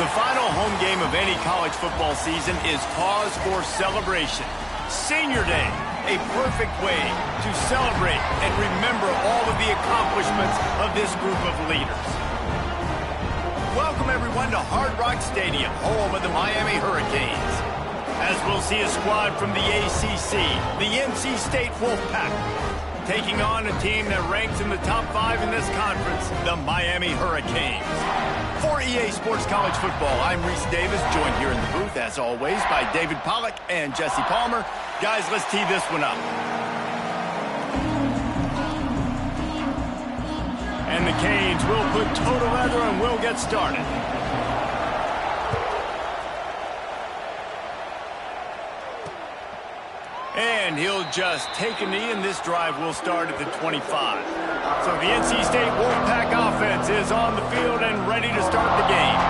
The final home game of any college football season is cause for celebration. Senior Day, a perfect way to celebrate and remember all of the accomplishments of this group of leaders. Welcome everyone to Hard Rock Stadium, home of the Miami Hurricanes. As we'll see a squad from the ACC, the NC State Wolfpack, taking on a team that ranks in the top 5 in this conference, the Miami Hurricanes. For EA Sports College Football, I'm Reese Davis, joined here in the booth, as always, by David Pollack and Jesse Palmer. Guys, let's tee this one up. And the Canes will put toe to leather and we'll get started. And he'll just take a knee, and this drive will start at the 25. So the NC State Wolfpack offense is on the field and ready to start the game.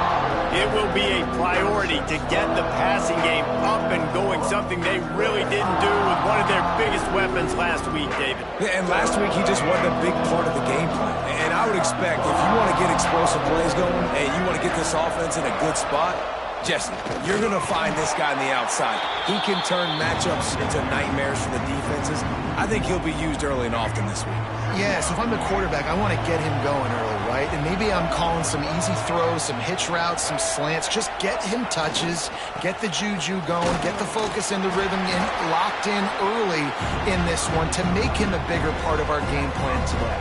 It will be a priority to get the passing game up and going, something they really didn't do with one of their biggest weapons last week, David. Yeah, and last week he just wasn't a big part of the game plan. And I would expect if you want to get explosive plays going and you want to get this offense in a good spot, Jesse, you're going to find this guy on the outside. He can turn matchups into nightmares for the defenses. I think he'll be used early and often this week. Yeah, so if I'm the quarterback, I want to get him going early, right? And maybe I'm calling some easy throws, some hitch routes, some slants. Just get him touches, get the juju going, get the focus and the rhythm locked in early in this one to make him a bigger part of our game plan today.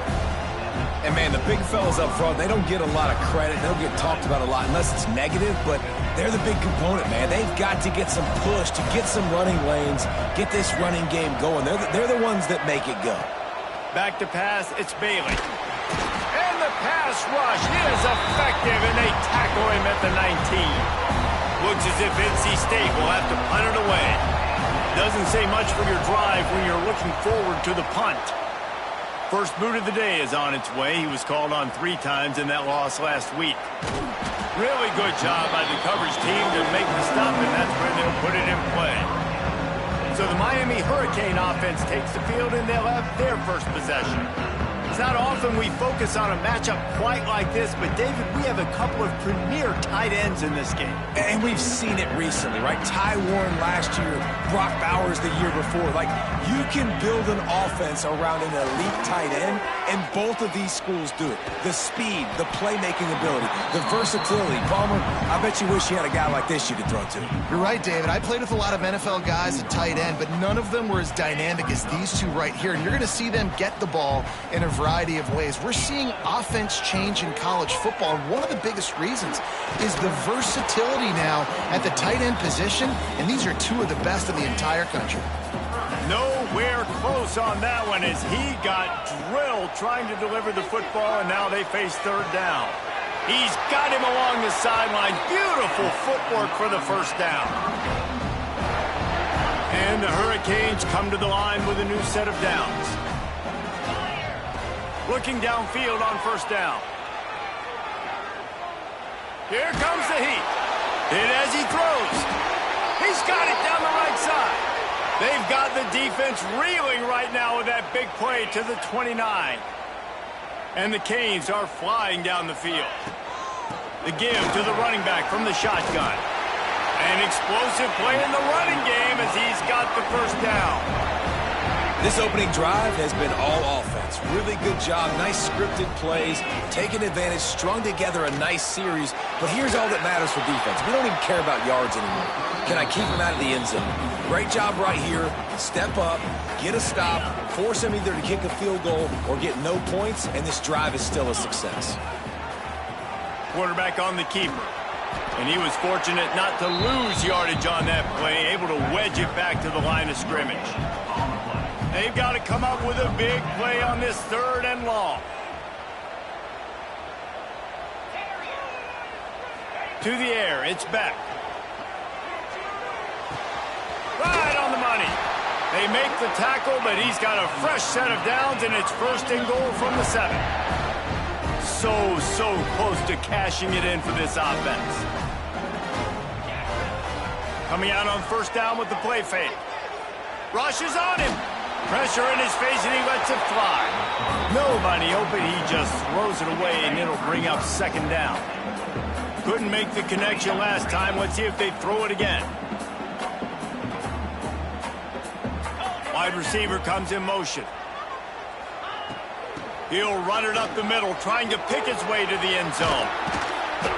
And, man, the big fellas up front, they don't get a lot of credit. They don't get talked about a lot unless it's negative, but they're the big component, man. They've got to get some push, to get some running lanes, get this running game going. They're the ones that make it go. Back to pass, it's Bailey. And the pass rush is effective, and they tackle him at the 19. Looks as if NC State will have to punt it away. Doesn't say much for your drive when you're looking forward to the punt. First boot of the day is on its way. He was called on 3 times in that loss last week. Really good job by the coverage team to make the stop, and that's where they'll put it in play. So the Miami Hurricane offense takes the field, and they'll have their first possession. It's not often we focus on a matchup quite like this, but David, we have a couple of premier tight ends in this game. And we've seen it recently, right? Ty Warren last year, Brock Bowers the year before. Like, you can build an offense around an elite tight end, and both of these schools do it. The speed, the playmaking ability, the versatility. Palmer, I bet you wish you had a guy like this you could throw to. You're right, David. I played with a lot of NFL guys at tight end, but none of them were as dynamic as these two right here. And you're going to see them get the ball in a variety of ways. We're seeing offense change in college football, and one of the biggest reasons is the versatility now at the tight end position, and these are 2 of the best in the entire country. Nowhere close on that one as he got drilled trying to deliver the football, and now they face 3rd down. He's got him along the sideline. Beautiful footwork for the first down. And the Hurricanes come to the line with a new set of downs. Looking downfield on first down. Here comes the heat. And as he throws, he's got it down the right side. They've got the defense reeling right now with that big play to the 29. And the Canes are flying down the field. The give to the running back from the shotgun. An explosive play in the running game as he's got the first down. This opening drive has been all offense. Really good job, nice scripted plays, taking advantage, strung together a nice series. But here's all that matters for defense. We don't even care about yards anymore. Can I keep him out of the end zone? Great job right here. Step up, get a stop, force him either to kick a field goal or get no points, and this drive is still a success. Quarterback on the keeper. And he was fortunate not to lose yardage on that play, able to wedge it back to the line of scrimmage. They've got to come up with a big play on this 3rd and long. To the air, it's Beck. Right on the money. They make the tackle, but he's got a fresh set of downs, and it's 1st and goal from the 7. So close to cashing it in for this offense. Coming out on first down with the play fake. Rush is on him. Pressure in his face, and he lets it fly. Nobody open. He just throws it away, and it'll bring up 2nd down. Couldn't make the connection last time. Let's see if they throw it again. Wide receiver comes in motion. He'll run it up the middle, trying to pick his way to the end zone.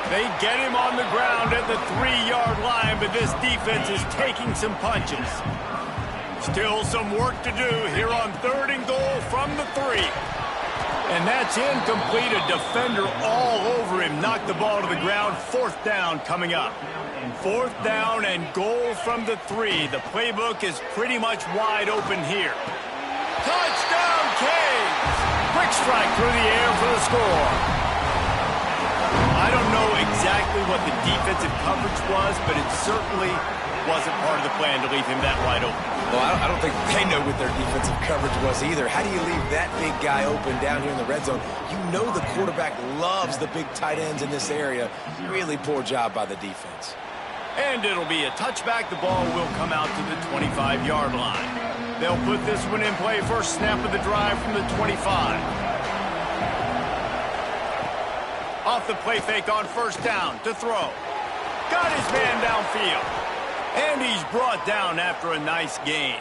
They get him on the ground at the 3-yard line, but this defense is taking some punches. Still some work to do here on 3rd and goal from the 3. And that's incomplete. A defender all over him. Knocked the ball to the ground. 4th down coming up. 4th down and goal from the 3. The playbook is pretty much wide open here. Touchdown, Canes! Quick strike through the air for the score. I don't know exactly what the defensive coverage was, but it certainly wasn't part of the plan to leave him that wide open. Well, I don't think they know what their defensive coverage was either. How do you leave that big guy open down here in the red zone? You know the quarterback loves the big tight ends in this area. Really poor job by the defense. And it'll be a touchback. The ball will come out to the 25-yard line. They'll put this one in play. First snap of the drive from the 25. Off the play fake on 1st down to throw. Got his man downfield. And he's brought down after a nice gain.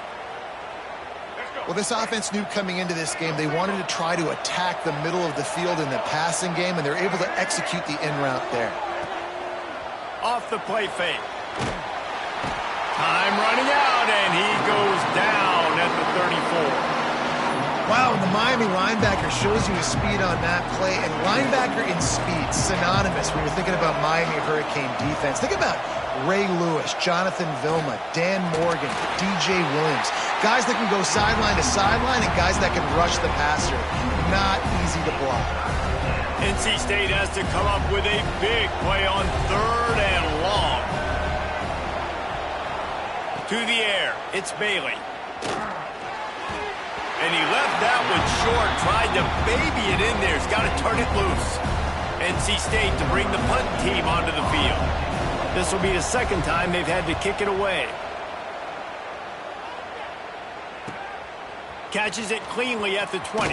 Well, this offense knew coming into this game they wanted to try to attack the middle of the field in the passing game, and they're able to execute the in route there. Off the play fake. Time running out, and he goes down at the 34. Wow, and the Miami linebacker shows you his speed on that play, and linebacker in speed, synonymous when you're thinking about Miami Hurricane defense. Think about Ray Lewis, Jonathan Vilma, Dan Morgan, DJ Williams. Guys that can go sideline to sideline and guys that can rush the passer. Not easy to block. NC State has to come up with a big play on 3rd and long. To the air, it's Bailey. And he left that one short, tried to baby it in there. He's got to turn it loose. NC State to bring the punt team onto the field. This will be the 2nd time they've had to kick it away. Catches it cleanly at the 20.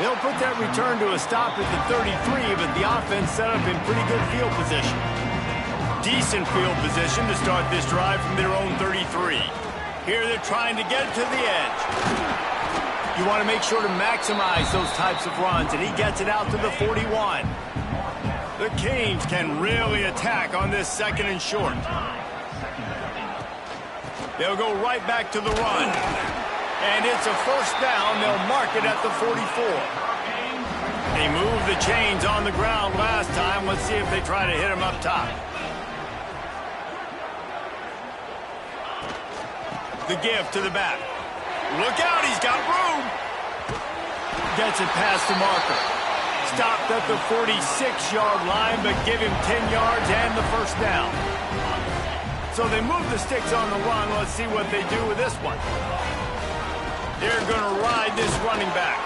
They'll put that return to a stop at the 33, but the offense set up in pretty good field position. Decent field position to start this drive from their own 33. Here they're trying to get to the edge. You want to make sure to maximize those types of runs, and he gets it out to the 41. The Canes can really attack on this 2nd and short. They'll go right back to the run. And it's a 1st down. They'll mark it at the 44. They moved the chains on the ground last time. Let's see if they try to hit him up top. The give to the back. Look out, he's got room. Gets it past the marker. Stopped at the 46-yard line, but give him 10 yards and the 1st down. So they move the sticks on the run. Let's see what they do with this one. They're going to ride this running back.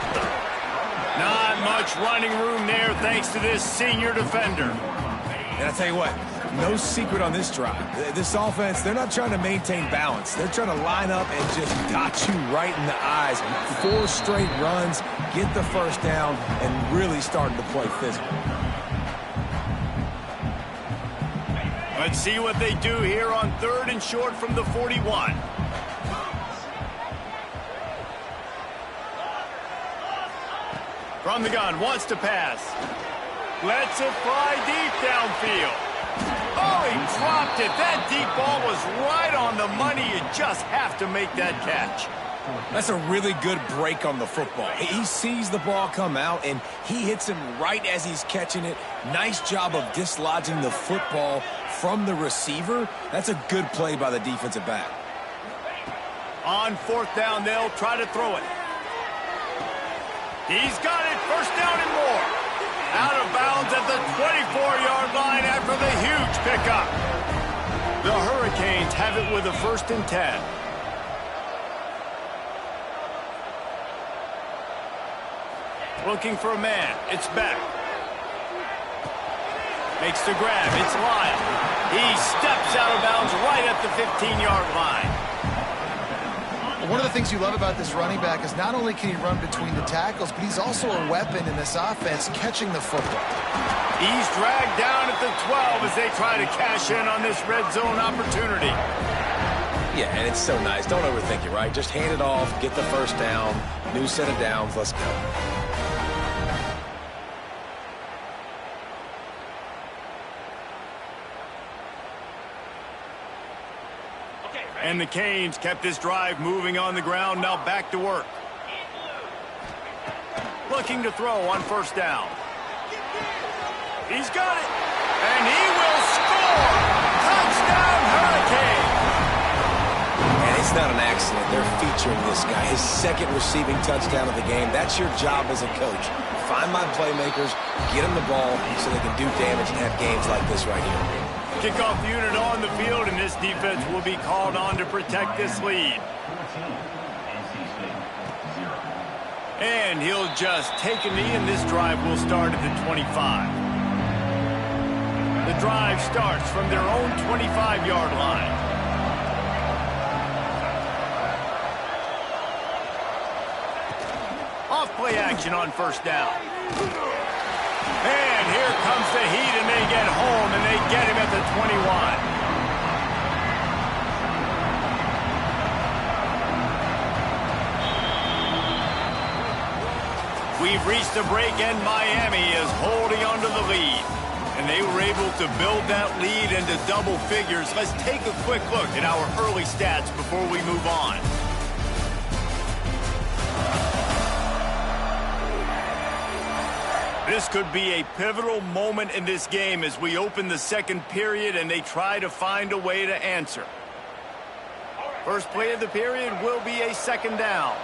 Not much running room there thanks to this senior defender. And I tell you what, no secret on this drive. This offense, they're not trying to maintain balance. They're trying to line up and just dot you right in the eyes. 4 straight runs, get the 1st down, and really starting to play physical. Let's see what they do here on 3rd and short from the 41. From the gun, wants to pass. Lets it fly deep downfield. Oh, he dropped it. That deep ball was right on the money. You just have to make that catch. That's a really good break on the football. He sees the ball come out, and he hits him right as he's catching it. Nice job of dislodging the football from the receiver. That's a good play by the defensive back. On 4th down, they'll try to throw it. He's got it. 1st down and more. Out of bounds at the 24-yard line after the huge pickup. The Hurricanes have it with a 1st and 10. Looking for a man. It's Beck. Makes the grab. It's Lyle. He steps out of bounds right at the 15-yard line. One of of the things you love about this running back is not only can he run between the tackles, but he's also a weapon in this offense catching the football. He's dragged down at the 12 as they try to cash in on this red zone opportunity. Yeah, and it's so nice. Don't overthink it, right? Just hand it off, get the first down, new set of downs, let's go. And the Canes kept this drive moving on the ground, now back to work. Looking to throw on first down. He's got it, and he will score! Touchdown, Hurricane! And it's not an accident. They're featuring this guy. His second receiving touchdown of the game. That's your job as a coach. Find my playmakers, get them the ball so they can do damage and have games like this right here. Kickoff unit on the field, and this defense will be called on to protect this lead. And he'll just take a knee, and this drive will start at the 25. The drive starts from their own 25-yard line. Off play action on first down. And here comes the heat, and they get home, and they get him at the 21. We've reached the break, and Miami is holding on to the lead. And they were able to build that lead into double figures. Let's take a quick look at our early stats before we move on. This could be a pivotal moment in this game as we open the second period and they try to find a way to answer. First play of the period will be a second down.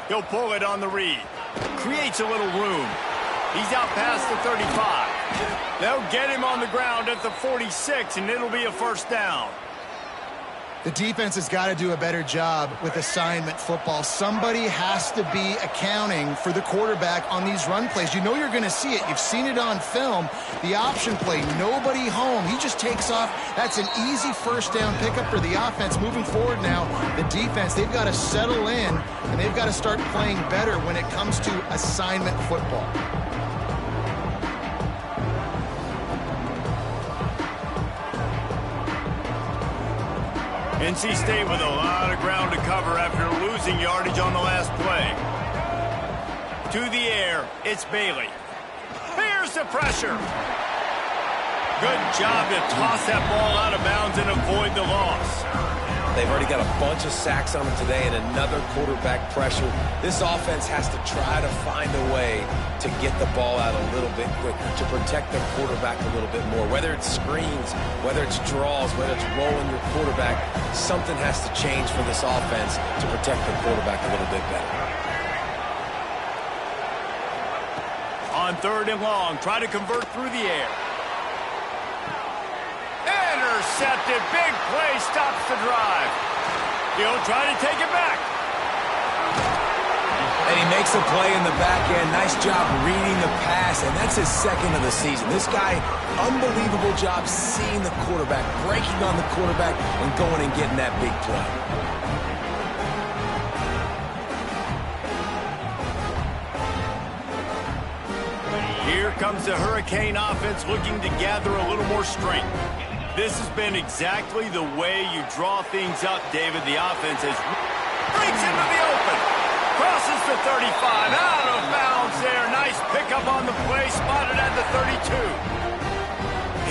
He'll pull it on the read. Creates a little room. He's out past the 35. They'll get him on the ground at the 46, and it'll be a first down. The defense has got to do a better job with assignment football. Somebody has to be accounting for the quarterback on these run plays. You know you're going to see it. You've seen it on film. The option play, nobody home. He just takes off. That's an easy first down pickup for the offense. Moving forward now, the defense, they've got to settle in, and they've got to start playing better when it comes to assignment football. NC State with a lot of ground to cover after losing yardage on the last play. To the air, it's Bailey. Here's the pressure. Good job to toss that ball out of bounds and avoid the loss. They've already got a bunch of sacks on them today and another quarterback pressure. This offense has to try to find a way to get the ball out a little bit quicker, to protect their quarterback a little bit more. Whether it's screens, whether it's draws, whether it's rolling your quarterback, something has to change for this offense to protect the quarterback a little bit better. On third and long, try to convert through the air. Intercepted. Big play stops the drive. He'll try to take it back. And he makes a play in the back end. Nice job reading the pass, and that's his second of the season. This guy, unbelievable job seeing the quarterback, breaking on the quarterback, and going and getting that big play. Here comes the Hurricane offense looking to gather a little more strength. This has been exactly the way you draw things up, David. The offense has breaks into the open. Crosses the 35. Out of bounds there. Nice pickup on the play. Spotted at the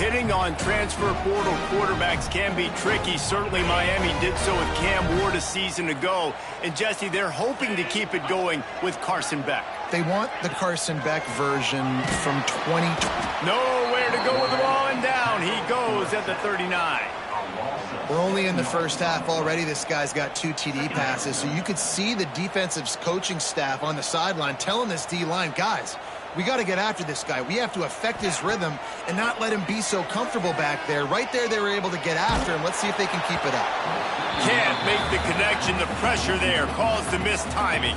32. Hitting on transfer portal quarterbacks can be tricky. Certainly Miami did so with Cam Ward a season ago. And Jesse, they're hoping to keep it going with Carson Beck. They want the Carson Beck version from 2020. Nowhere to go with the ball, and down he goes at the 39. We're only in the first half already. This guy's got 2 TD passes, so you could see the defensive coaching staff on the sideline telling this D-line, guys, we got to get after this guy. We have to affect his rhythm and not let him be so comfortable back there. Right there, they were able to get after him. Let's see if they can keep it up. Can't make the connection. The pressure there caused the missed timing.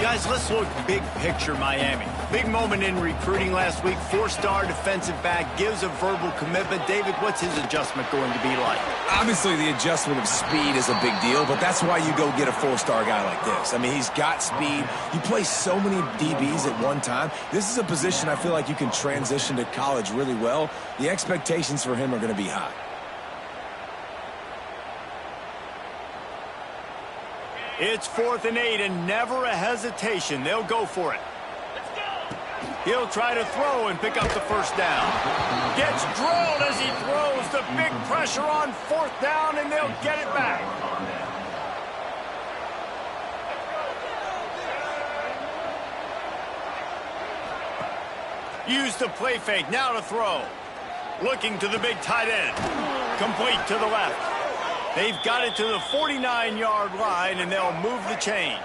Guys, let's look big picture Miami. Big moment in recruiting last week. 4-star defensive back, gives a verbal commitment. David, what's his adjustment going to be like? Obviously, the adjustment of speed is a big deal, but that's why you go get a 4-star guy like this. I mean, he's got speed. You play so many DBs at one time. This is a position I feel like you can transition to college really well. The expectations for him are going to be high. It's 4th and 8, and never a hesitation. They'll go for it. He'll try to throw and pick up the first down. Gets drilled as he throws. The big pressure on 4th down, and they'll get it back. Use the play fake. Now to throw. Looking to the big tight end. Complete to the left. They've got it to the 49-yard line, and they'll move the chains.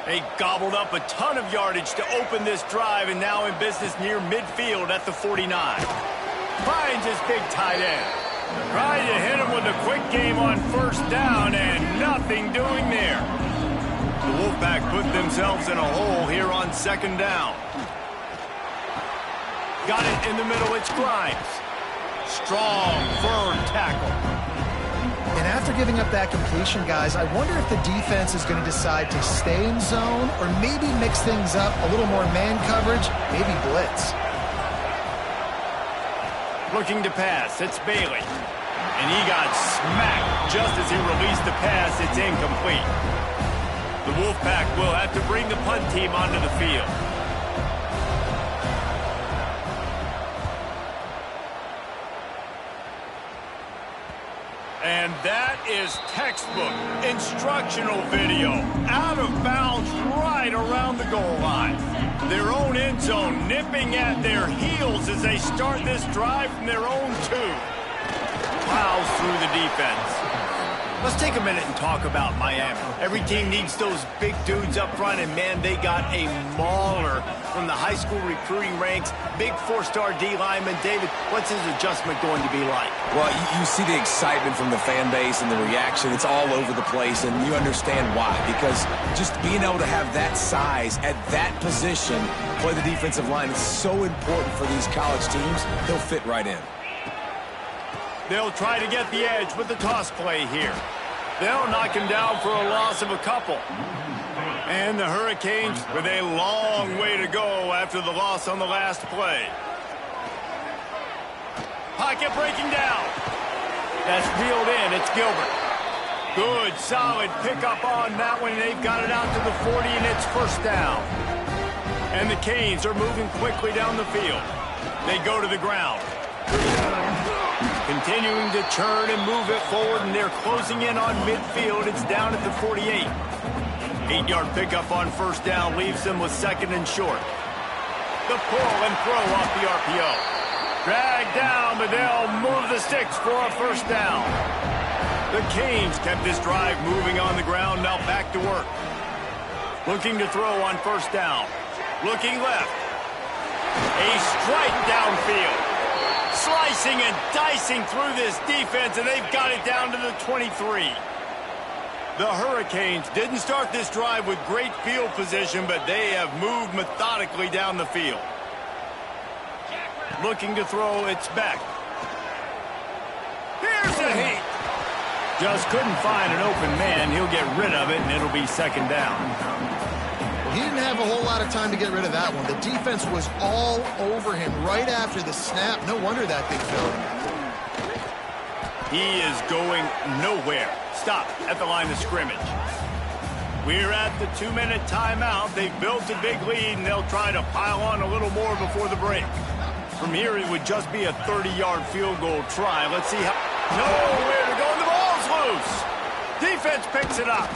They gobbled up a ton of yardage to open this drive, and now in business near midfield at the 49. Finds his big tight end. Trying to hit him with a quick game on 1st down, and nothing doing there. The Wolfpack put themselves in a hole here on 2nd down. Got it in the middle, it's Grimes. Strong, firm tackle. And after giving up that completion, guys, I wonder if the defense is going to decide to stay in zone or maybe mix things up, a little more man coverage, maybe blitz. Looking to pass, it's Bailey. And he got smacked just as he released the pass. It's incomplete. The Wolfpack will have to bring the punt team onto the field. And that is textbook instructional video. Out of bounds right around the goal line. Their own end zone nipping at their heels as they start this drive from their own 2. Plows through the defense. Let's take a minute and talk about Miami. Every team needs those big dudes up front, and man, they got a mauler from the high school recruiting ranks. Big 4-star D lineman. David, what's his adjustment going to be like? Well, you see the excitement from the fan base and the reaction. It's all over the place, and you understand why. Because just being able to have that size at that position, play the defensive line, is so important for these college teams. He'll fit right in. They'll try to get the edge with the toss play here. They'll knock him down for a loss of a couple. And the Hurricanes with a long way to go after the loss on the last play. Pocket breaking down. That's reeled in. It's Gilbert. Good, solid pickup on that one. They've got it out to the 40, and it's 1st down. And the Canes are moving quickly down the field. They go to the ground. Continuing to churn and move it forward, and they're closing in on midfield. It's down at the 48. 8-yard pickup on 1st down leaves them with 2nd and short. The pull and throw off the RPO. Dragged down, but they'll move the sticks for a 1st down. The Canes kept this drive moving on the ground, now back to work. Looking to throw on 1st down. Looking left. A strike downfield. Slicing and dicing through this defense, and they've got it down to the 23. The Hurricanes didn't start this drive with great field position, but they have moved methodically down the field. Looking to throw, it's Beck. Here's a heat. Just couldn't find an open man. He'll get rid of it, and it'll be 2nd down. He didn't have a whole lot of time to get rid of that one. The defense was all over him right after the snap. No wonder that thing fell. He is going nowhere. Stop at the line of scrimmage. We're at the 2-minute timeout. They've built a big lead, and they'll try to pile on a little more before the break. From here, it would just be a 30-yard field goal try. Let's see how... Nowhere to go, and the ball's loose. Defense picks it up.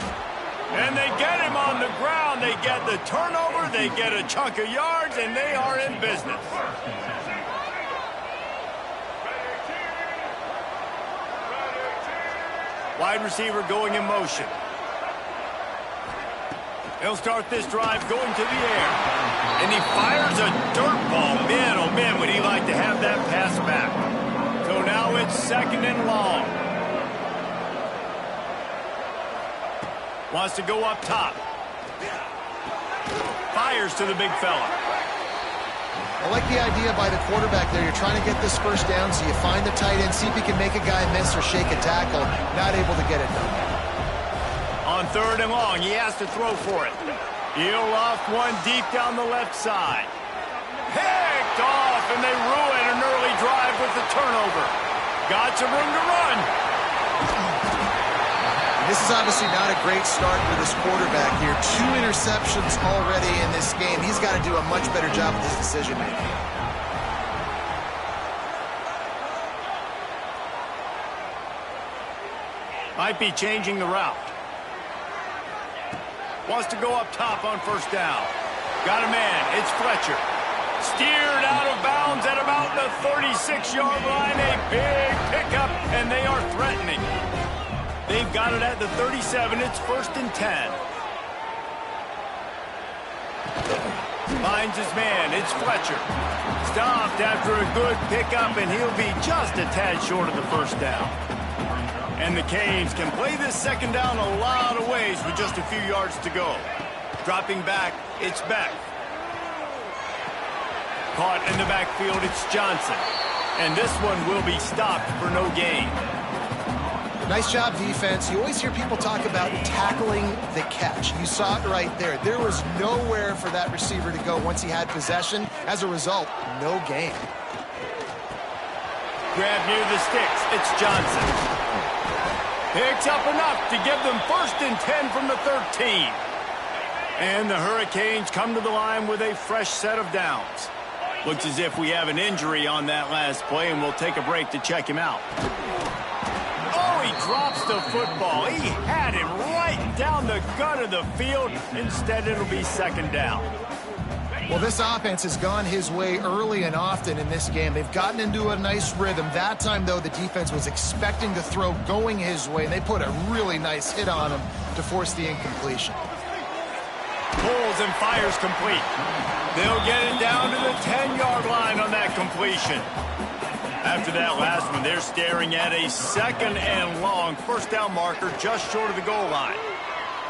And they get him on the ground. They get the turnover. They get a chunk of yards, and they are in business. Wide receiver going in motion. He'll start this drive going to the air. And he fires a dirt ball. Man, oh man, would he like to have that pass back. So now it's 2nd and long. Wants to go up top. Fires to the big fella. I like the idea by the quarterback there. You're trying to get this first down, so you find the tight end, see if he can make a guy miss or shake a tackle. Not able to get it done. On 3rd and long, he has to throw for it. He'll off one deep down the left side. Picked off, and they ruin an early drive with the turnover. Got some room to run. This is obviously not a great start for this quarterback here. 2 interceptions already in this game. He's got to do a much better job with his decision-making. Might be changing the route. Wants to go up top on 1st down. Got a man. It's Fletcher. Steered out of bounds at about the 36-yard line. A big pickup, and they are threatening. They've got it at the 37. It's 1st and 10. Finds his man. It's Fletcher. Stopped after a good pickup, and he'll be just a tad short of the 1st down. And the Canes can play this 2nd down a lot of ways with just a few yards to go. Dropping back, it's Beck. Caught in the backfield, it's Johnson. And this one will be stopped for no gain. Nice job, defense. You always hear people talk about tackling the catch. You saw it right there. There was nowhere for that receiver to go once he had possession. As a result, no gain. Grab near the sticks. It's Johnson. Picks up enough to give them 1st and 10 from the 13. And the Hurricanes come to the line with a fresh set of downs. Looks as if we have an injury on that last play, and we'll take a break to check him out. Oh, he drops the football. He had it right down the gut of the field. Instead, it'll be 2nd down. Well, this offense has gone his way early and often in this game. They've gotten into a nice rhythm. That time, though, the defense was expecting the throw going his way, and they put a really nice hit on him to force the incompletion. Pulls and fires complete. They'll get it down to the 10-yard line on that completion. After that last one, they're staring at a 2nd and long 1st down marker just short of the goal line.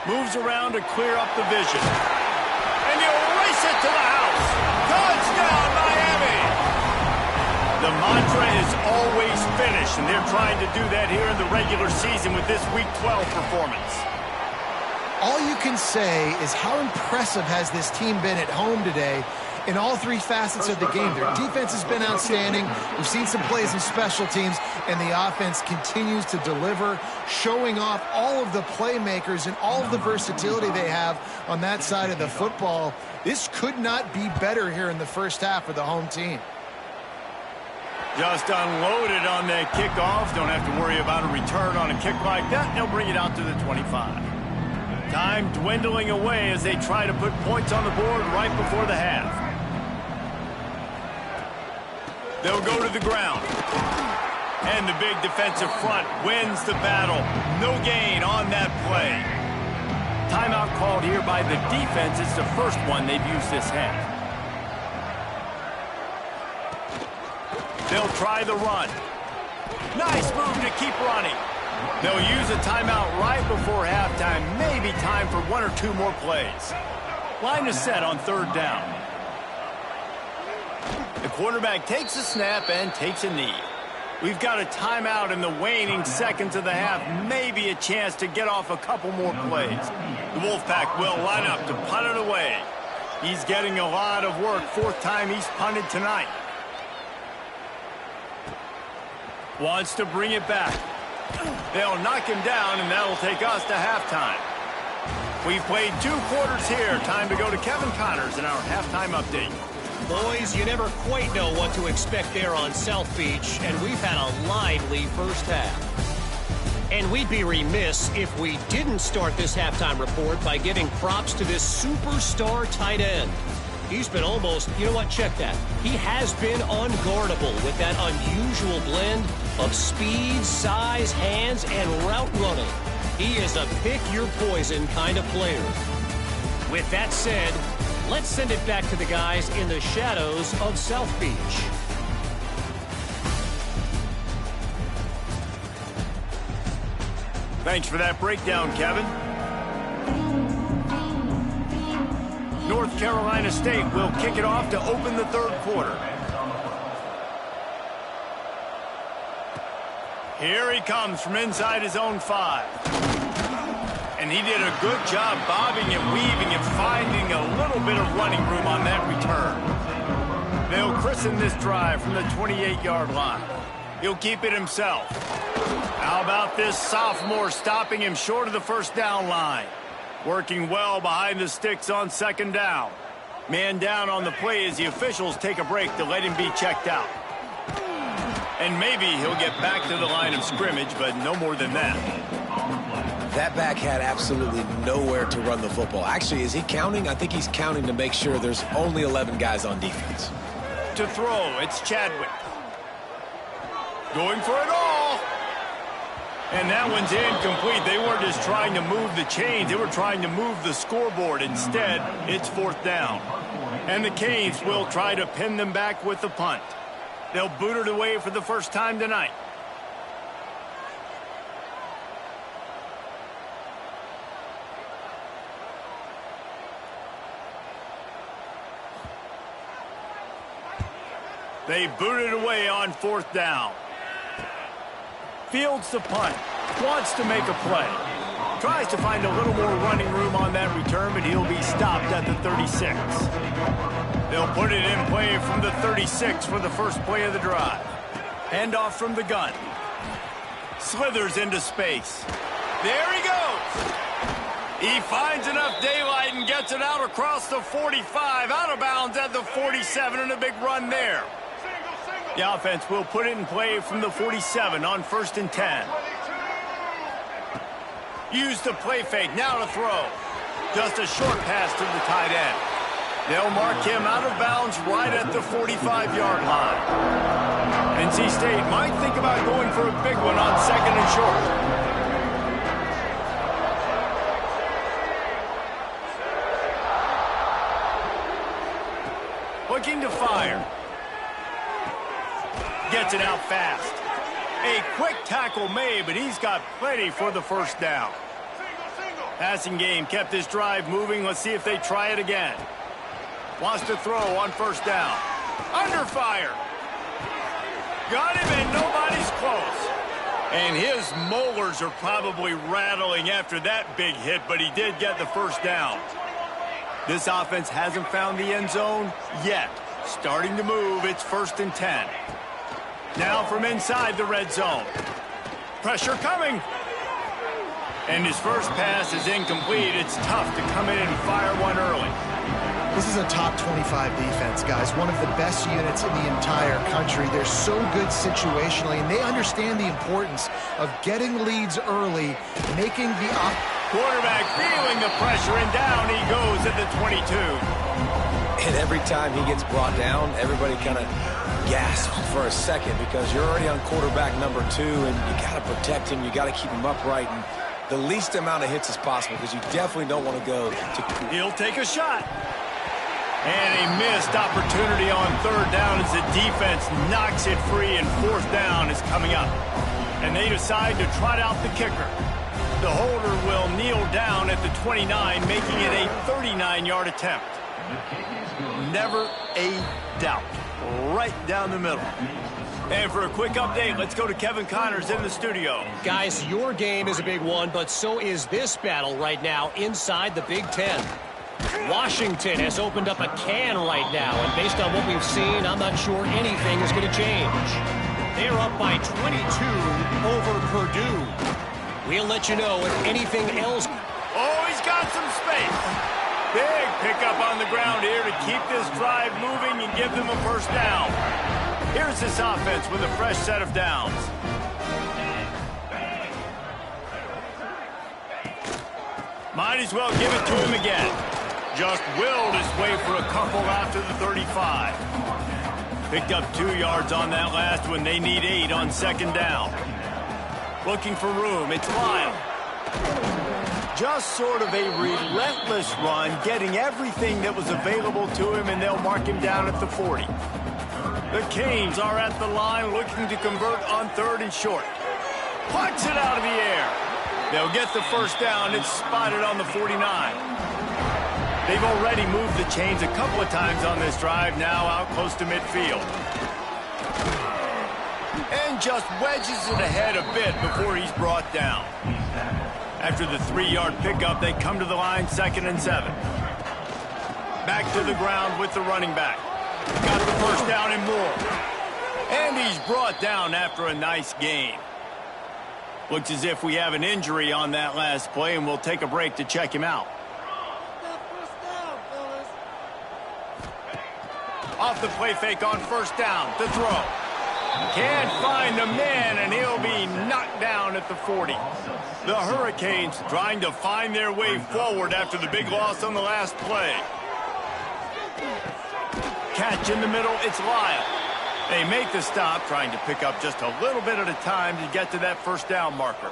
Moves around to clear up the vision. And he'll race it to the house. Touchdown, Miami! The mantra is always finish, and they're trying to do that here in the regular season with this Week 12 performance. All you can say is how impressive has this team been at home today in all 3 facets of the game. Their defense has been outstanding. We've seen some plays in special teams, and the offense continues to deliver, showing off all of the playmakers and all of the versatility they have on that side of the football. This could not be better here in the 1st half for the home team. Just unloaded on that kickoff. Don't have to worry about a return on a kick like that. They'll bring it out to the 25. Time dwindling away as they try to put points on the board right before the half. They'll go to the ground. And the big defensive front wins the battle. No gain on that play. Timeout called here by the defense. It's the first one they've used this half. They'll try the run. Nice move to keep running. They'll use a timeout right before halftime. Maybe time for 1 or 2 more plays. Line is set on 3rd down. The quarterback takes a snap and takes a knee. We've got a timeout in the waning seconds of the half. Maybe a chance to get off a couple more plays. The Wolfpack will line up to punt it away. He's getting a lot of work. 4th time he's punted tonight. Wants to bring it back. They'll knock him down, and that'll take us to halftime. We've played 2 quarters here. Time to go to Kevin Connors in our halftime update. Boys, you never quite know what to expect there on South Beach, and we've had a lively 1st half. And we'd be remiss if we didn't start this halftime report by giving props to this superstar tight end. He's been almost, you know what, check that. He has been unguardable with that unusual blend of speed, size, hands, and route running. He is a pick-your-poison kind of player. With that said, let's send it back to the guys in the shadows of South Beach. Thanks for that breakdown, Kevin. North Carolina State will kick it off to open the third quarter. Here he comes from inside his own 5. And he did a good job bobbing and weaving and finding a little bit of running room on that return. They'll christen this drive from the 28-yard line. He'll keep it himself. How about this sophomore stopping him short of the first down line? Working well behind the sticks on second down. Man down on the play as the officials take a break to let him be checked out. And maybe he'll get back to the line of scrimmage, but no more than that. That back had absolutely nowhere to run the football. Actually, is he counting? I think he's counting to make sure there's only 11 guys on defense. To throw, it's Chadwick. Going for it all. And that one's incomplete. They weren't just trying to move the chains. They were trying to move the scoreboard. Instead, it's fourth down. And the Canes will try to pin them back with the punt. They'll boot it away for the first time tonight. They boot it away on fourth down. Fields the punt. Wants to make a play. Tries to find a little more running room on that return, but he'll be stopped at the 36. They'll put it in play from the 36 for the first play of the drive. Handoff from the gun. Slithers into space. There he goes. He finds enough daylight and gets it out across the 45, out of bounds at the 47, and a big run there. The offense will put it in play from the 47 on 1st and 10. Use the play fake, now to throw. Just a short pass to the tight end. They'll mark him out of bounds right at the 45-yard line. NC State might think about going for a big one on 2nd and short. Looking to fire. Gets it out fast. A quick tackle made, but he's got plenty for the first down. Passing game kept this drive moving. Let's see if they try it again. Wants to throw on first down. Under fire. Got him and nobody's close. And his molars are probably rattling after that big hit, but he did get the first down. This offense hasn't found the end zone yet. Starting to move, it's 1st and 10. Now from inside the red zone. Pressure coming. And his first pass is incomplete. It's tough to come in and fire one early. This is a top 25 defense, guys. One of the best units in the entire country. They're so good situationally, and they understand the importance of getting leads early, making the quarterback feeling the pressure, and down he goes at the 22. And every time he gets brought down, everybody kind of gasps for a second because you're already on quarterback number 2, and you got to protect him. You got to keep him upright and the least amount of hits as possible because you definitely don't want to go to... He'll take a shot. And a missed opportunity on 3rd down as the defense knocks it free, and 4th down is coming up. And they decide to trot out the kicker. The holder will kneel down at the 29, making it a 39-yard attempt. Never a doubt. Right down the middle. And for a quick update, let's go to Kevin Connors in the studio. Guys, your game is a big one, but so is this battle right now inside the Big Ten. Washington has opened up a can right now, and based on what we've seen, I'm not sure anything is going to change. They're up by 22 over Purdue. We'll let you know if anything else. Oh, he's got some space. Big pickup on the ground here to keep this drive moving and give them a first down. Here's this offense with a fresh set of downs. Might as well give it to him again. Just willed his way for a couple after the 35. Picked up 2 yards on that last one. They need 8 on 2nd down. Looking for room. It's Lyle. Just sort of a relentless run, getting everything that was available to him, and they'll mark him down at the 40. The Canes are at the line looking to convert on 3rd and short. Punts it out of the air. They'll get the first down. It's spotted on the 49. They've already moved the chains a couple of times on this drive, now out close to midfield. And just wedges it ahead a bit before he's brought down. After the 3-yard pickup, they come to the line 2nd and 7. Back to the ground with the running back. Got the first down and more. And he's brought down after a nice gain. Looks as if we have an injury on that last play, and we'll take a break to check him out. Off the play fake on first down to throw. Can't find the man, and he'll be knocked down at the 40. The Hurricanes trying to find their way forward after the big loss on the last play. Catch in the middle, it's Lyle. They make the stop, trying to pick up just a little bit at a time to get to that first down marker.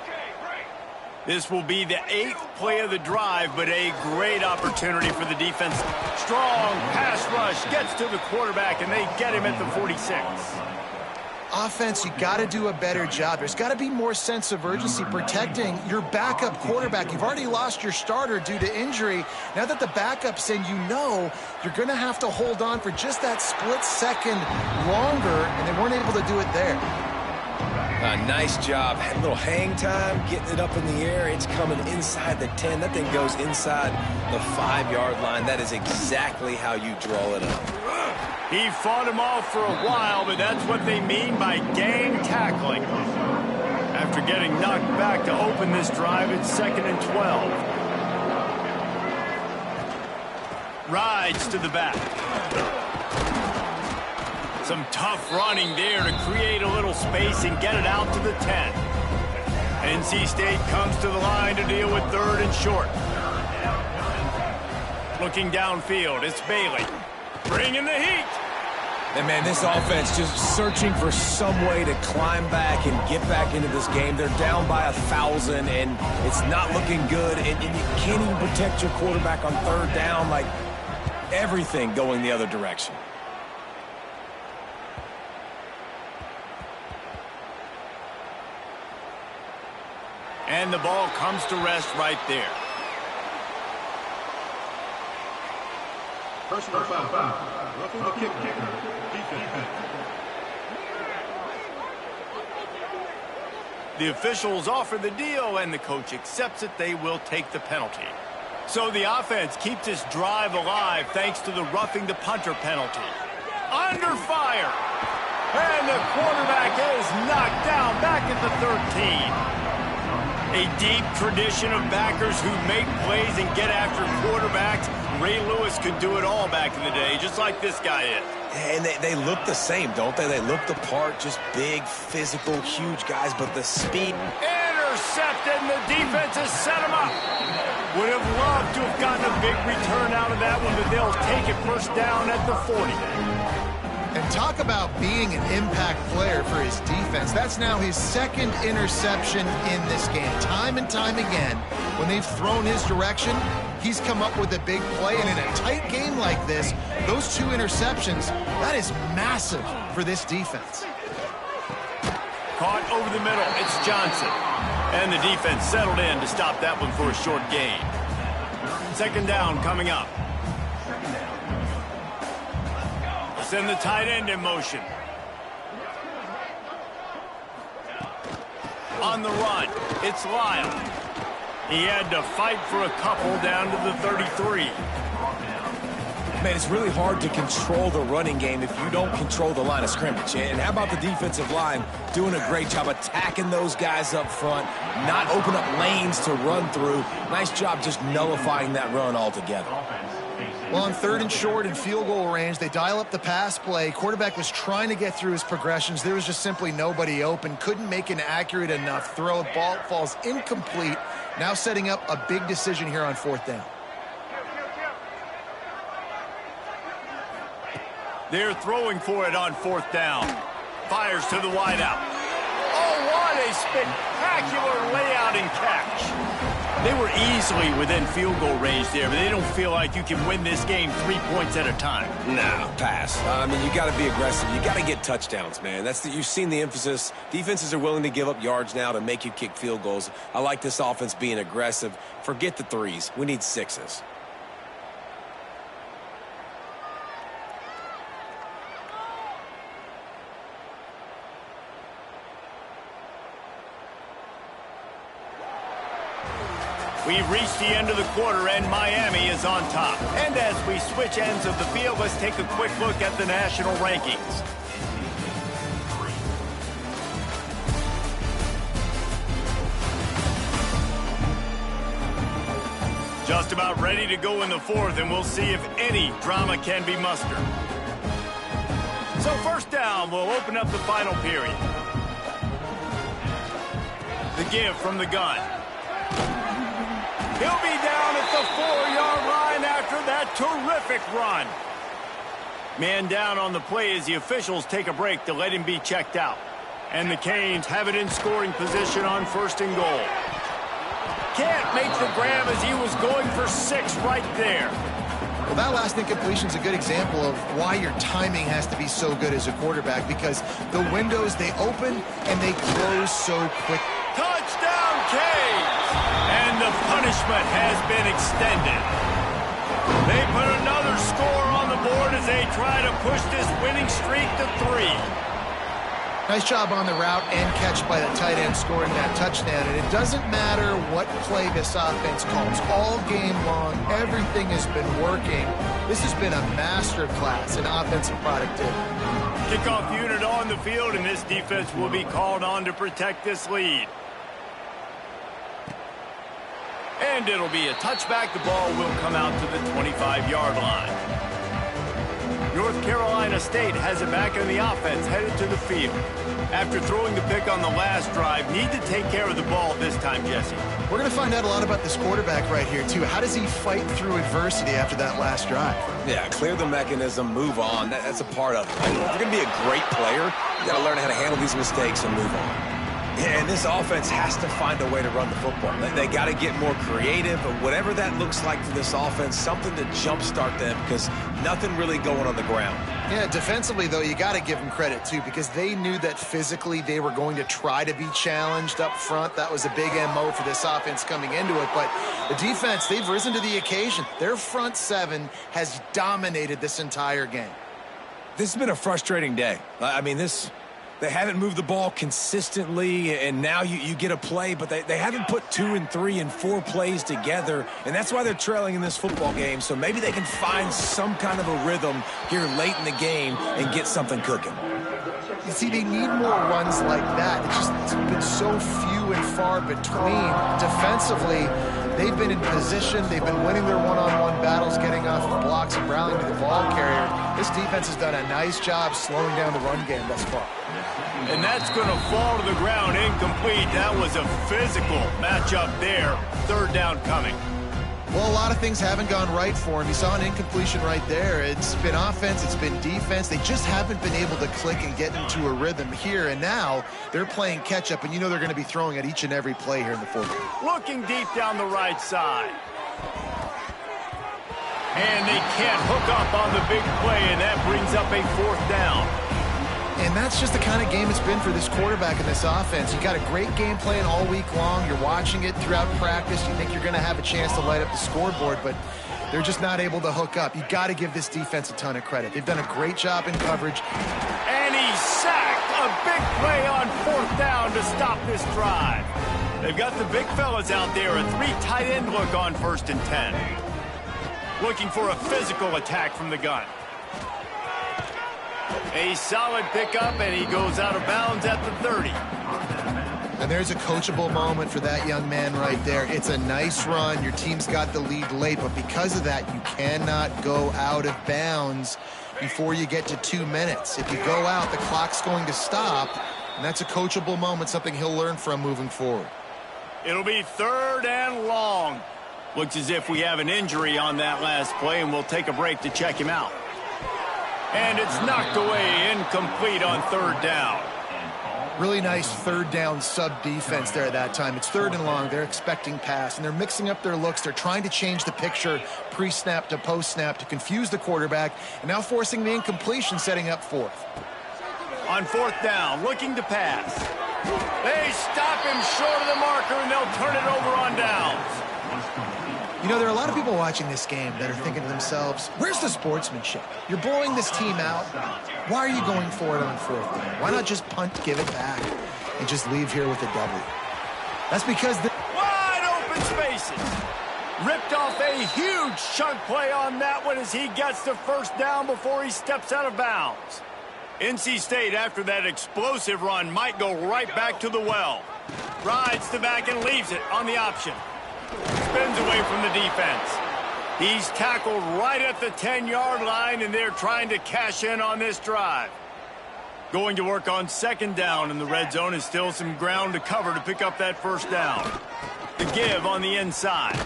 This will be the 8th play of the drive, but a great opportunity for the defense. Strong pass rush gets to the quarterback, and they get him at the 46. Offense, you got to do a better job. There's got to be more sense of urgency protecting your backup quarterback. You've already lost your starter due to injury. Now that the backup's in, you know you're going to have to hold on for just that split second longer, and they weren't able to do it there. Nice job. A little hang time, getting it up in the air. It's coming inside the 10. That thing goes inside the 5-yard line. That is exactly how you draw it up. He fought him off for a while, but that's what they mean by gang tackling. After getting knocked back to open this drive, it's 2nd and 12. Rides to the back. Some tough running there to create a little space and get it out to the 10. NC State comes to the line to deal with 3rd and short. Looking downfield, it's Bailey. Bringing the heat. And, man, this offense just searching for some way to climb back and get back into this game. They're down by 1,000, and it's not looking good. And you can't even protect your quarterback on 3rd down. Like, everything going the other direction. And the ball comes to rest right there. Personal foul. Roughing the kicker. Defense. The officials offer the deal, and the coach accepts it. They will take the penalty. So the offense keeps this drive alive thanks to the roughing the punter penalty. Under fire. And the quarterback is knocked down back at the 13. A deep tradition of backers who make plays and get after quarterbacks. Ray Lewis could do it all back in the day, just like this guy is. And they look the same, don't they? They look the part, just big, physical, huge guys, but the speed. Intercepted, and the defense has set him up. Would have loved to have gotten a big return out of that one, but they'll take it first down at the 40. And talk about being an impact player for his defense. That's now his 2nd interception in this game. Time and time again, when they've thrown his direction, he's come up with a big play. And in a tight game like this, those 2 interceptions, that is massive for this defense. Caught over the middle, it's Johnson. And the defense settled in to stop that one for a short gain. 2nd down coming up. Send the tight end in motion. On the run, it's Lyle. He had to fight for a couple down to the 33. Man, it's really hard to control the running game if you don't control the line of scrimmage. And how about the defensive line doing a great job attacking those guys up front, not open up lanes to run through. Nice job just nullifying that run altogether. Well, on 3rd and short and field goal range, they dial up the pass play. Quarterback was trying to get through his progressions. There was just simply nobody open. Couldn't make an accurate enough throw. Ball falls incomplete. Now setting up a big decision here on 4th down. They're throwing for it on 4th down. Fires to the wideout. Oh, what a spectacular layout and catch. They were easily within field goal range there, but they don't feel like you can win this game 3 points at a time. No, pass. I mean, you got to be aggressive. You got to get touchdowns, man. You've seen the emphasis. Defenses are willing to give up yards now to make you kick field goals. I like this offense being aggressive. Forget the 3s. We need 6s. We've reached the end of the quarter, and Miami is on top. And as we switch ends of the field, let's take a quick look at the national rankings. Just about ready to go in the fourth, and we'll see if any drama can be mustered. So first down, we'll open up the final period. The give from the gun. He'll be down at the 4-yard line after that terrific run. Man down on the play as the officials take a break to let him be checked out. And the Canes have it in scoring position on 1st and goal. Can't make the grab as he was going for 6 right there. Well, that last incompletion is a good example of why your timing has to be so good as a quarterback, because the windows, they open and they close so quick. Touchdown, Canes! And the punishment has been extended. They put another score on the board as they try to push this winning streak to 3. Nice job on the route and catch by the tight end scoring that touchdown. And it doesn't matter what play this offense calls. All game long, everything has been working. This has been a masterclass in offensive productivity. Kickoff unit on the field, and this defense will be called on to protect this lead. And it'll be a touchback. The ball will come out to the 25-yard line. North Carolina State has it back in the offense, headed to the field. After throwing the pick on the last drive, need to take care of the ball this time, Jesse. We're going to find out a lot about this quarterback right here, too. How does he fight through adversity after that last drive? Yeah, clear the mechanism, move on. That's a part of it. If you're going to be a great player, you got to learn how to handle these mistakes and move on. And this offense has to find a way to run the football. They got to get more creative, but whatever that looks like for this offense, something to jumpstart them, because nothing really going on the ground. Yeah, defensively, though, you got to give them credit, too, because they knew that physically they were going to try to be challenged up front. That was a big MO for this offense coming into it. But the defense, they've risen to the occasion. Their front seven has dominated this entire game. This has been a frustrating day. I mean, they haven't moved the ball consistently, and now you get a play, but they haven't put 2 and 3 and 4 plays together, and that's why they're trailing in this football game. So maybe they can find some kind of a rhythm here late in the game and get something cooking. You see, they need more runs like that. It's been so few and far between. Defensively, they've been in position. They've been winning their one-on-one battles, getting off of blocks and rallying to the ball carrier. This defense has done a nice job slowing down the run game thus far. And that's going to fall to the ground incomplete. That was a physical matchup there. 3rd down coming. Well, a lot of things haven't gone right for him. You saw an incompletion right there. It's been offense, it's been defense. They just haven't been able to click and get into a rhythm here. And now they're playing catch-up, and you know they're going to be throwing at each and every play here in the fourth. Looking deep down the right side. And they can't hook up on the big play, and that brings up a 4th down. And that's just the kind of game it's been for this quarterback in this offense. You got a great game plan all week long. You're watching it throughout practice. You think you're going to have a chance to light up the scoreboard, but they're just not able to hook up. You got to give this defense a ton of credit. They've done a great job in coverage. And he's sacked. A big play on 4th down to stop this drive. They've got the big fellas out there. A 3 tight end look on 1st and 10. Looking for a physical attack from the gun. A solid pickup, and he goes out of bounds at the 30. And there's a coachable moment for that young man right there. It's a nice run. Your team's got the lead late, but because of that, you cannot go out of bounds before you get to 2 minutes. If you go out, the clock's going to stop, and that's a coachable moment, something he'll learn from moving forward. It'll be 3rd and long. Looks as if we have an injury on that last play, and we'll take a break to check him out. And it's knocked away, incomplete on 3rd down. Really nice 3rd down sub-defense there at that time. It's 3rd and long. They're expecting pass, and they're mixing up their looks. They're trying to change the picture pre-snap to post-snap to confuse the quarterback, and now forcing the incompletion, setting up 4th. On 4th down, looking to pass. They stop him short of the marker, and they'll turn it over on downs. You know, there are a lot of people watching this game that are thinking to themselves, where's the sportsmanship? You're blowing this team out. Why are you going for it on 4th down? Why not just punt, give it back, and just leave here with a W? That's because wide open open spaces. Ripped off a huge chunk play on that one as he gets the first down before he steps out of bounds. NC State, after that explosive run, might go right back to the well. Rides the back and leaves it on the option. Spins away from the defense. He's tackled right at the 10-yard line, and they're trying to cash in on this drive. Going to work on second down in the red zone is still some ground to cover to pick up that first down. The give on the inside.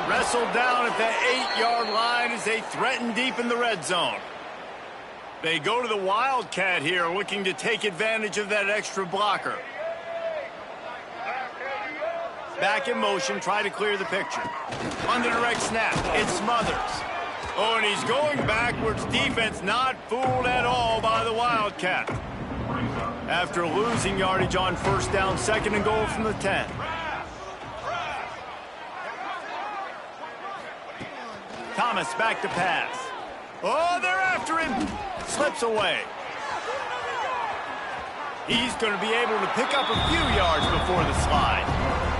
Wrestled down at the 8-yard line as they threaten deep in the red zone. They go to the Wildcat here, looking to take advantage of that extra blocker. Back in motion, try to clear the picture. On the direct snap, it's Smothers. Oh, and he's going backwards. Defense not fooled at all by the Wildcat. After losing yardage on first down, second and goal from the 10. Thomas back to pass. Oh, they're after him. Slips away. He's going to be able to pick up a few yards before the slide.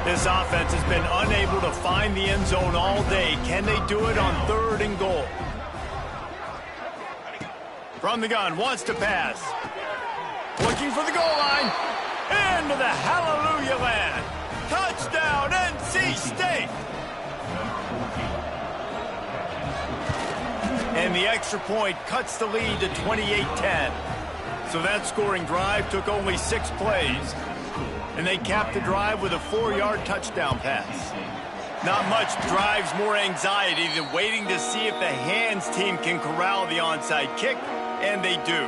This offense has been unable to find the end zone all day. Can they do it on third and goal? From the gun, wants to pass. Looking for the goal line. Into the hallelujah land. Touchdown, NC State. And the extra point cuts the lead to 28-10. So that scoring drive took only 6 plays. And they capped the drive with a 4-yard touchdown pass. Not much drives more anxiety than waiting to see if the hands team can corral the onside kick, and they do.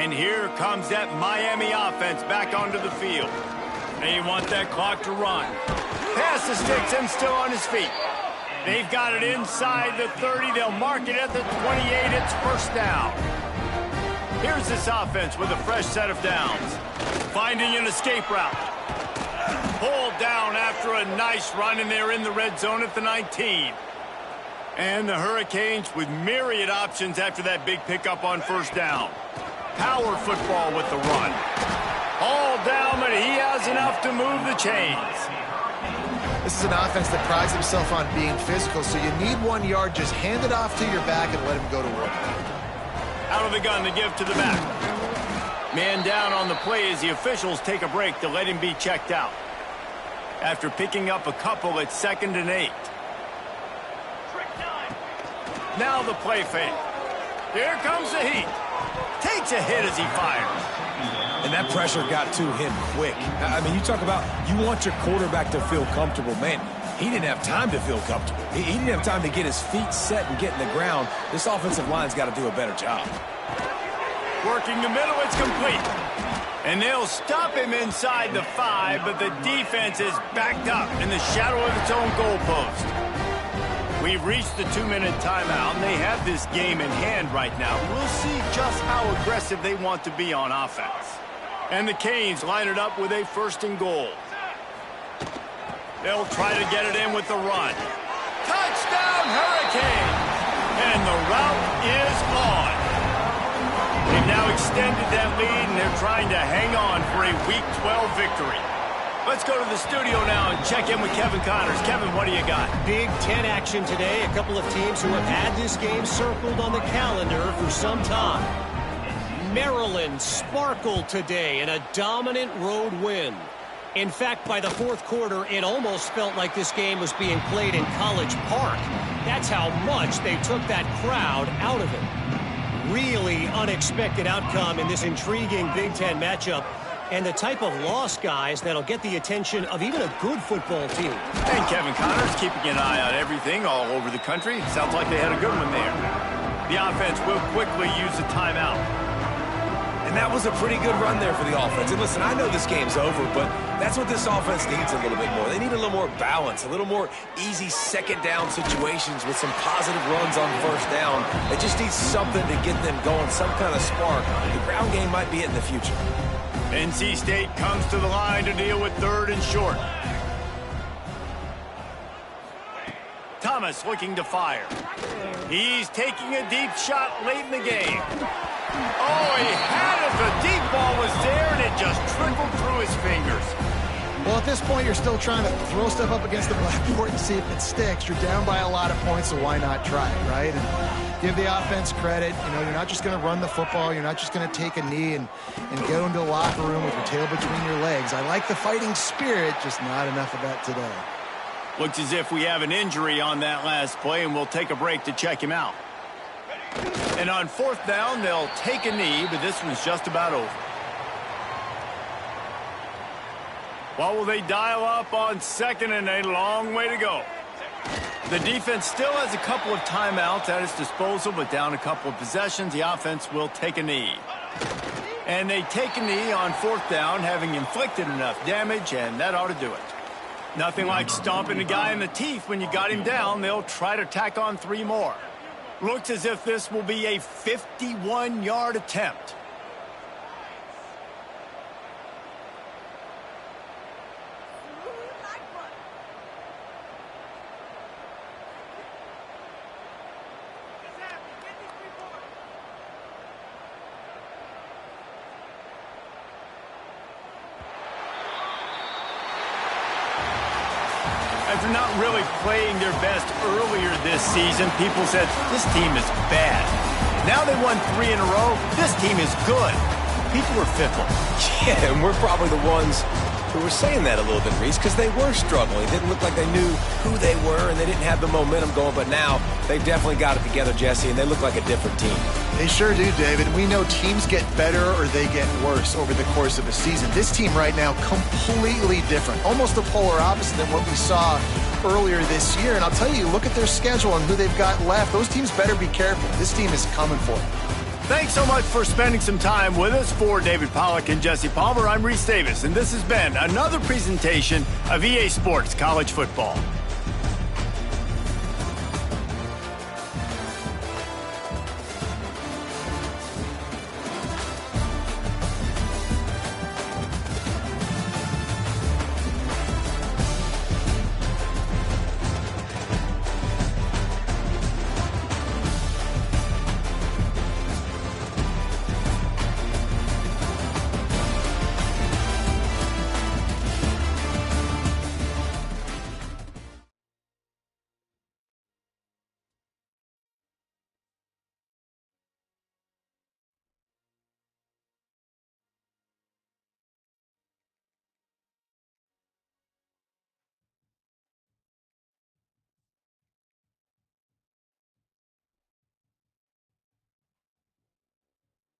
And here comes that Miami offense back onto the field. They want that clock to run. Pass the sticks and still on his feet. They've got it inside the 30. They'll mark it at the 28. It's first down. Here's this offense with a fresh set of downs. Finding an escape route. Pulled down after a nice run, and they're in the red zone at the 19. And the Hurricanes with myriad options after that big pickup on first down. Power football with the run. All down, but he has enough to move the chains. This is an offense that prides himself on being physical, so you need 1 yard. Just hand it off to your back and let him go to work. Out of the gun to give to the back. Man down on the play as the officials take a break to let him be checked out. After picking up a couple at 2nd and 8. Now the play fake. Here comes the heat. Takes a hit as he fires. And that pressure got to him quick. I mean, you talk about you want your quarterback to feel comfortable. Man, he didn't have time to feel comfortable. He didn't have time to get his feet set and get in the ground. This offensive line's got to do a better job. Working the middle, it's complete. And they'll stop him inside the 5, but the defense is backed up in the shadow of its own goalpost. We've reached the 2-minute timeout, and they have this game in hand right now. We'll see just how aggressive they want to be on offense. And the Canes line it up with a first and goal. They'll try to get it in with the run. Touchdown, Hurricane! And the route is on. They've now extended that lead, and they're trying to hang on for a Week 12 victory. Let's go to the studio now and check in with Kevin Connors. Kevin, what do you got? Big Ten action today. A couple of teams who have had this game circled on the calendar for some time. Maryland sparkled today in a dominant road win. In fact, by the fourth quarter, it almost felt like this game was being played in College Park. That's how much they took that crowd out of it. Really unexpected outcome in this intriguing Big Ten matchup, and the type of loss, guys, that'll get the attention of even a good football team. And Kevin Connors keeping an eye on everything all over the country. Sounds like they had a good one there. The offense will quickly use a timeout. And that was a pretty good run there for the offense. And listen, I know this game's over, but that's what this offense needs a little bit more. They need a little more balance, a little more easy second down situations with some positive runs on first down. They just need something to get them going, some kind of spark. The ground game might be it in the future. NC State comes to the line to deal with third and short. Thomas looking to fire. He's taking a deep shot late in the game. Oh, he had it. The deep ball was there, and it just trickled through his fingers. Well, at this point, you're still trying to throw stuff up against the blackboard and see if it sticks. You're down by a lot of points, so why not try it, right? And give the offense credit. You know, you're not just going to run the football. You're not just going to take a knee and go into the locker room with your tail between your legs. I like the fighting spirit, just not enough of that today. Looks as if we have an injury on that last play, and we'll take a break to check him out. And on 4th down, they'll take a knee, but this one's just about over. What will they dial up on 2nd and a long way to go? The defense still has a couple of timeouts at its disposal, but down a couple of possessions, the offense will take a knee. And they take a knee on 4th down, having inflicted enough damage, and that ought to do it. Nothing like stomping a guy in the teeth when you got him down. They'll try to tack on 3 more. Looks as if this will be a 51-yard attempt. After not really playing their best earlier this season, people said, this team is bad. Now they won 3 in a row. This team is good. People are fickle. Yeah, and we're probably the ones who were saying that a little bit, Reese, because they were struggling. It didn't look like they knew who they were, and they didn't have the momentum going. But now they've definitely got it together, Jesse, and they look like a different team. They sure do, David. We know teams get better or they get worse over the course of a season. This team right now, completely different. Almost the polar opposite than what we saw earlier this year. And I'll tell you, look at their schedule and who they've got left. Those teams better be careful. This team is coming for them. Thanks so much for spending some time with us. For David Pollack and Jesse Palmer, I'm Reese Davis, and this has been another presentation of EA Sports College Football.